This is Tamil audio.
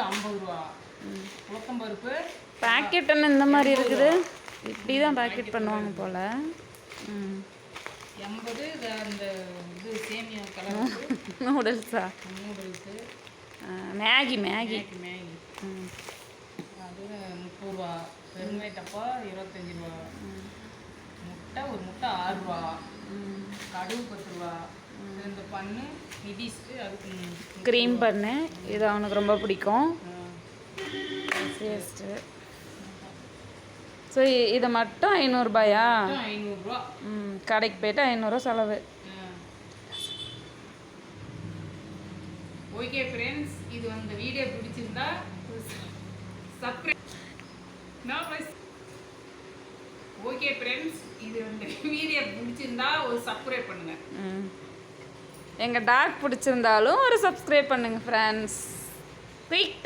50 ரூபா. உளுத்தம் பருப்பு பேக்கெட் என்ன இந்த மாதிரி இருக்குது? இப்படி தான் பேக்கெட் பண்ணுவாங்க போல். 80. அந்த இது சேமியா கலர் நூடுல்ஸா? நூடுல்ஸு, மேகி மேகி மேகி அது 30 ரூபா. வெறுங்காய டப்பா 25 ரூபா. முட்டை ஒரு முட்டை 6 ரூபா. கடுகு 10 ரூபா. இந்த பண்ணு மிடிஸ்க்கு அதுக்கு க்ரீம் பண்ணு. இது அவனுக்கு ரொம்ப பிடிக்கும். டேஸ்ட்டு. ஸோ இதை மட்டும் 500 ரூபாயா? 500 ரூபா. கடைக்கு போய்ட்டு 500 செலவு. ஓகே ஃப்ரெண்ட்ஸ், இது அந்த வீடியோ பிடிச்சிருந்தா சப்ஸ்கிரைப். ஓகே ஃப்ரெண்ட்ஸ், இது அந்த வீடியோ பிடிச்சிருந்தா ஒரு சப்ஸ்கிரைப் பண்ணுங்க. எங்கள் டாக் பிடிச்சிருந்தாலும் ஒரு சப்ஸ்கிரைப் பண்ணுங்க ஃப்ரெண்ட்ஸ். குயிக்